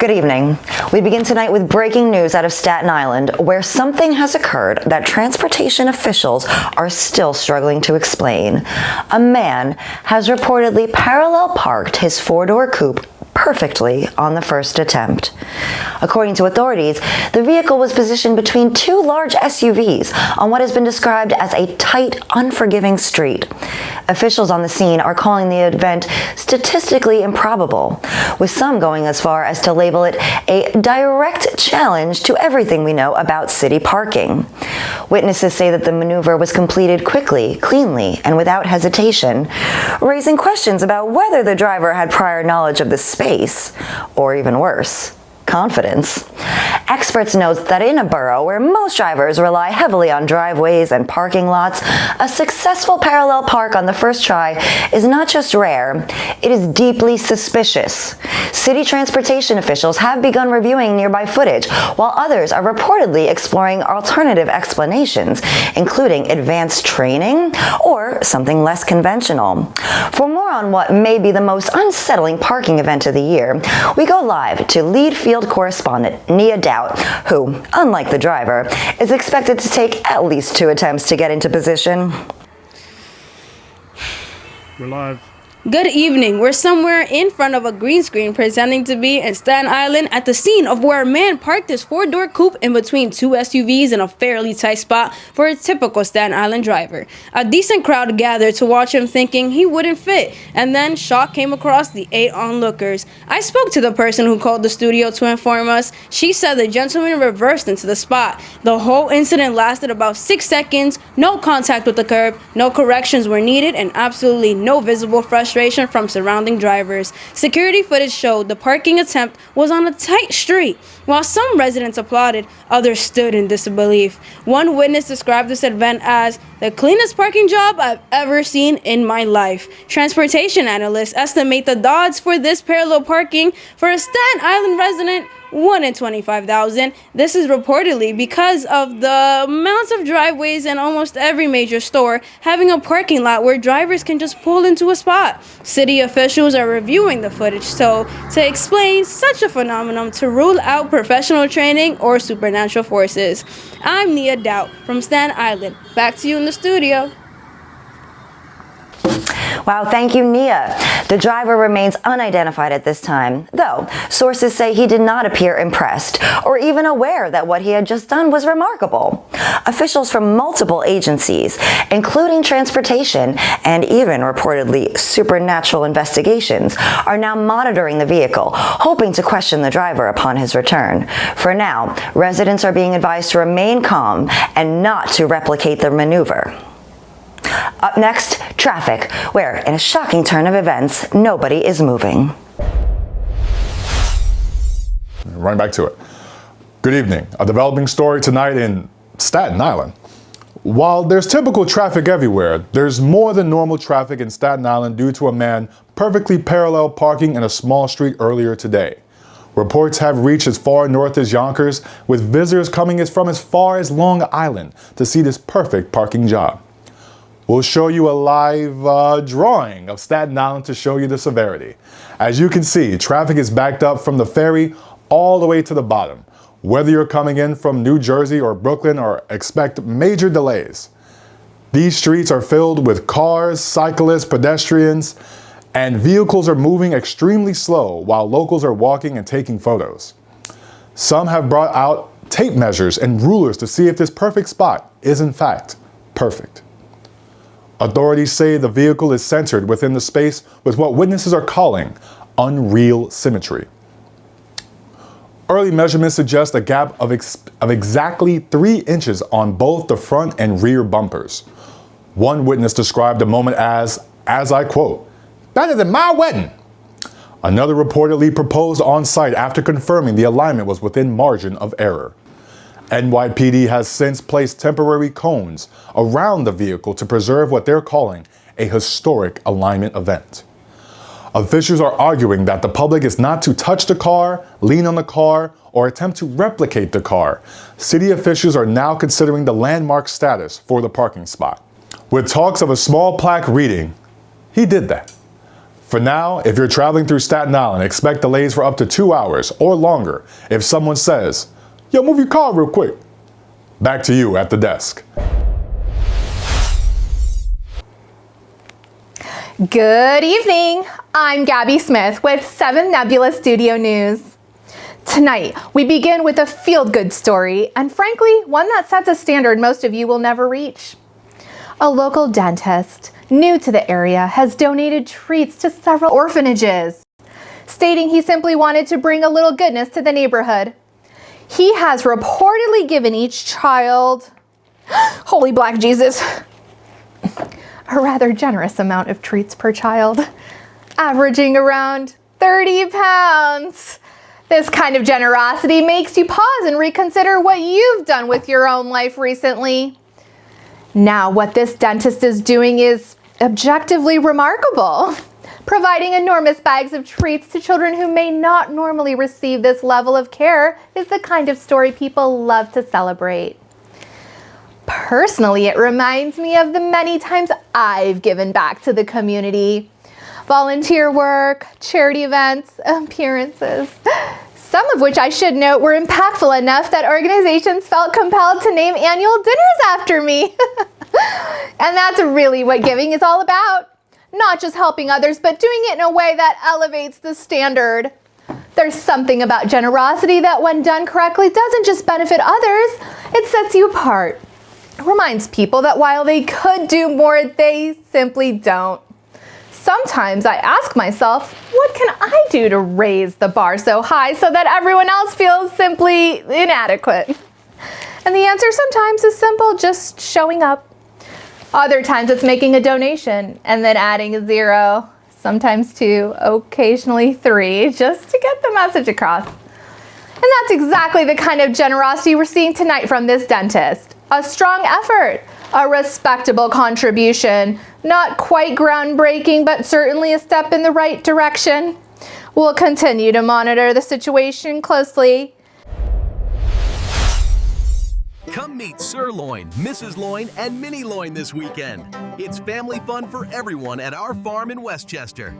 Good evening. We begin tonight with breaking news out of Staten Island, where something has occurred that transportation officials are still struggling to explain. A man has reportedly parallel parked his four-door coupe perfectly on the first attempt. According to authorities, the vehicle was positioned between two large SUVs on what has been described as a tight, unforgiving street. Officials on the scene are calling the event statistically improbable, with some going as far as to label it a direct challenge to everything we know about city parking. Witnesses say that the maneuver was completed quickly, cleanly, and without hesitation, raising questions about whether the driver had prior knowledge of the space, or even worse, confidence. Experts note that in a borough where most drivers rely heavily on driveways and parking lots, a successful parallel park on the first try is not just rare, it is deeply suspicious. City transportation officials have begun reviewing nearby footage, while others are reportedly exploring alternative explanations, including advanced training or something less conventional. For more on what may be the most unsettling parking event of the year, we go live to lead field correspondent Nia Dowd, who, unlike the driver, is expected to take at least 2 attempts to get into position. We're live. Good evening. We're somewhere in front of a green screen pretending to be in Staten Island at the scene of where a man parked his four-door coupe in between two SUVs in a fairly tight spot for a typical Staten Island driver. A decent crowd gathered to watch him, thinking he wouldn't fit, and then shock came across the 8 onlookers. I spoke to the person who called the studio to inform us. She said the gentleman reversed into the spot. The whole incident lasted about 6 seconds, no contact with the curb, no corrections were needed, and absolutely no visible frustration from surrounding drivers. Security footage showed the parking attempt was on a tight street. While some residents applauded, others stood in disbelief. One witness described this event as the cleanest parking job I've ever seen in my life. Transportation analysts estimate the odds for this parallel parking for a Staten Island resident 1 in 25,000. This is reportedly because of the amounts of driveways in almost every major store having a parking lot where drivers can just pull into a spot. City officials are reviewing the footage to explain such a phenomenon to rule out professional training or supernatural forces. I'm Nia Dowd from Staten Island. Back to you in the studio. Wow, thank you, Nia. The driver remains unidentified at this time, though sources say he did not appear impressed or even aware that what he had just done was remarkable. Officials from multiple agencies, including transportation and even reportedly supernatural investigations, are now monitoring the vehicle, hoping to question the driver upon his return. For now, residents are being advised to remain calm and not to replicate the maneuver. Up next, traffic, where, in a shocking turn of events, nobody is moving. Right back to it. Good evening. A developing story tonight in Staten Island. While there's typical traffic everywhere, there's more than normal traffic in Staten Island due to a man perfectly parallel parking in a small street earlier today. Reports have reached as far north as Yonkers, with visitors coming from as far as Long Island to see this perfect parking job. We'll show you a live drawing of Staten Island to show you the severity. As you can see, traffic is backed up from the ferry all the way to the bottom. Whether you're coming in from New Jersey or Brooklyn, or expect major delays. These streets are filled with cars, cyclists, pedestrians, and vehicles are moving extremely slow while locals are walking and taking photos. Some have brought out tape measures and rulers to see if this perfect spot is in fact perfect. Authorities say the vehicle is centered within the space with what witnesses are calling unreal symmetry. Early measurements suggest a gap of exactly 3 inches on both the front and rear bumpers. One witness described the moment as I quote, "better than my wedding." Another reportedly proposed on site after confirming the alignment was within margin of error. NYPD has since placed temporary cones around the vehicle to preserve what they're calling a historic alignment event. Officials are arguing that the public is not to touch the car, lean on the car, or attempt to replicate the car. City officials are now considering the landmark status for the parking spot, with talks of a small plaque reading, "He did that." For now, if you're traveling through Staten Island, expect delays for up to 2 hours or longer if someone says, "Yo, move your car real quick." Back to you at the desk. Good evening. I'm Gabby Smith with 7 Nebula Studio News. Tonight, we begin with a feel-good story, and frankly, one that sets a standard most of you will never reach. A local dentist, new to the area, has donated treats to several orphanages, stating he simply wanted to bring a little goodness to the neighborhood. He has reportedly given each child, holy black Jesus, a rather generous amount of treats per child, averaging around 30 pounds. This kind of generosity makes you pause and reconsider what you've done with your own life recently. Now, what this dentist is doing is objectively remarkable. Providing enormous bags of treats to children who may not normally receive this level of care is the kind of story people love to celebrate. Personally, it reminds me of the many times I've given back to the community. Volunteer work, charity events, appearances, some of which I should note were impactful enough that organizations felt compelled to name annual dinners after me. And that's really what giving is all about. Not just helping others, but doing it in a way that elevates the standard. There's something about generosity that when done correctly doesn't just benefit others, it sets you apart. It reminds people that while they could do more, they simply don't. Sometimes I ask myself, what can I do to raise the bar so high so that everyone else feels simply inadequate? And the answer sometimes is simple, just showing up. Other times it's making a donation and then adding a 0, sometimes 2, occasionally 3, just to get the message across. And that's exactly the kind of generosity we're seeing tonight from this dentist. A strong effort, a respectable contribution, not quite groundbreaking, but certainly a step in the right direction. We'll continue to monitor the situation closely. Come meet Sir Loin, Mrs. Loin, and Minnie Loin this weekend. It's family fun for everyone at our farm in Westchester.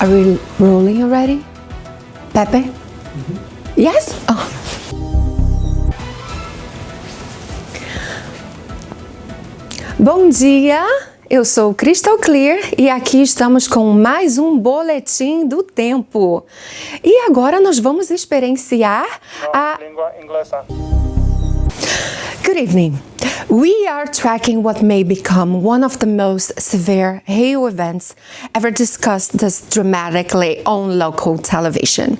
Are we rolling already? Pepe? Yes? Oh. Bom dia, eu sou Crystal Clear e aqui estamos com mais um boletim do tempo. E agora nós vamos experienciar a... Língua inglesa. Good evening. We are tracking what may become one of the most severe hail events ever discussed thus dramatically on local television.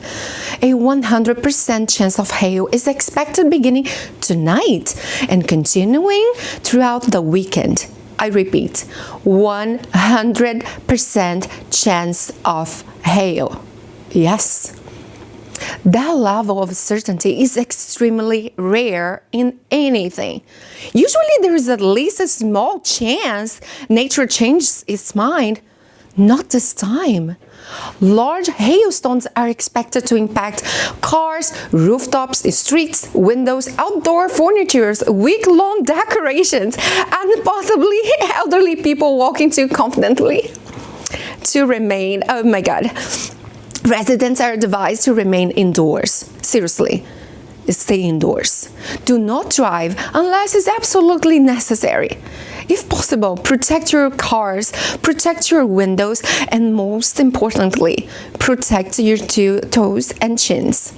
A 100% chance of hail is expected beginning tonight and continuing throughout the weekend. I repeat, 100% chance of hail. Yes. That level of certainty is extremely rare in anything. Usually there is at least a small chance nature changes its mind. Not this time. Large hailstones are expected to impact cars, rooftops, streets, windows, outdoor furniture, week-long decorations, and possibly elderly people walking too confidently. To remain, oh my God. Residents are advised to remain indoors. Seriously, stay indoors. Do not drive unless it's absolutely necessary. If possible, protect your cars, protect your windows, and most importantly, protect your toes and chins.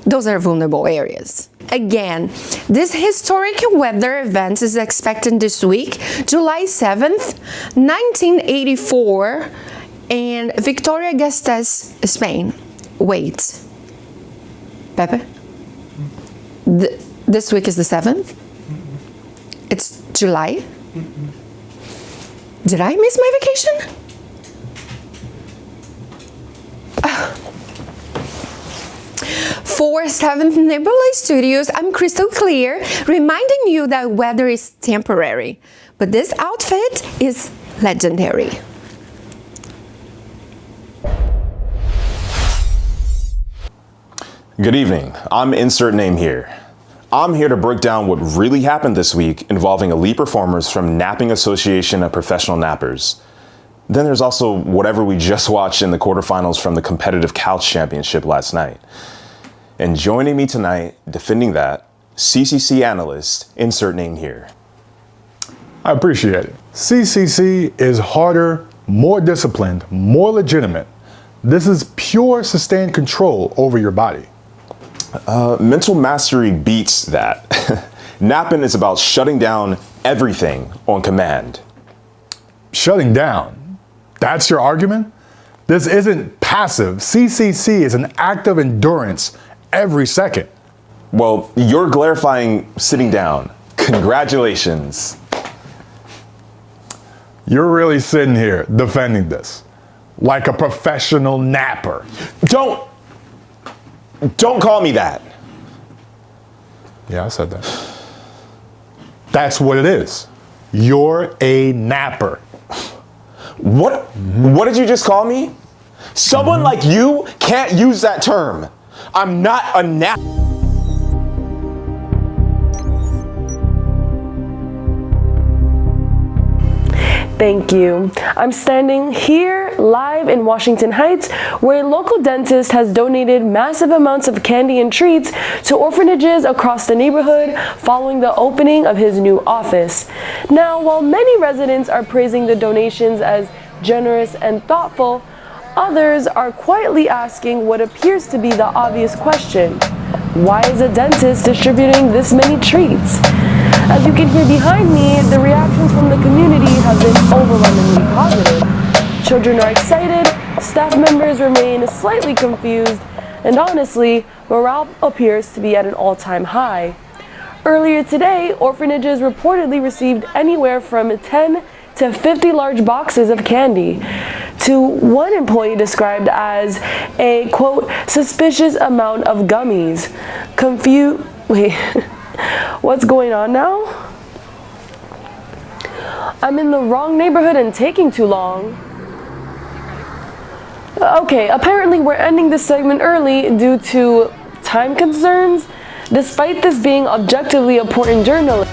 Those are vulnerable areas. Again, this historic weather event is expected this week, July 7th, 1984, in Victoria-Gasteiz, Spain. Wait. Pepe? This week is the 7th? It's July? Did I miss my vacation? For 7th Nebula Studios, I'm Crystal Clear, reminding you that weather is temporary, but this outfit is legendary. Good evening. I'm insert name here. I'm here to break down what really happened this week involving elite performers from Napping Association of Professional Nappers. Then there's also whatever we just watched in the quarterfinals from the competitive couch championship last night. And joining me tonight, defending that, CCC analyst, insert name here. I appreciate it. CCC is harder, more disciplined, more legitimate. This is pure sustained control over your body. Mental mastery beats that. Napping is about shutting down everything on command. Shutting down? That's your argument? This isn't passive. CCC is an act of endurance every second. Well, you're glorifying sitting down. Congratulations. You're really sitting here defending this like a professional napper. Don't call me that. Yeah, I said that. That's what it is. You're a napper. What did you just call me? Someone like you can't use that term. I'm not a nap. Thank you. I'm standing here live in Washington Heights, where a local dentist has donated massive amounts of candy and treats to orphanages across the neighborhood following the opening of his new office. Now, while many residents are praising the donations as generous and thoughtful, others are quietly asking what appears to be the obvious question: why is a dentist distributing this many treats? As you can hear behind me, the reactions from the community have been overwhelmingly positive. Children are excited, staff members remain slightly confused, and honestly, morale appears to be at an all-time high. Earlier today, orphanages reportedly received anywhere from 10 to 50 large boxes of candy, to one employee described as a, quote, suspicious amount of gummies. Wait. What's going on now? I'm in the wrong neighborhood and taking too long. Okay, apparently we're ending this segment early due to time concerns. Despite this being objectively important journalism,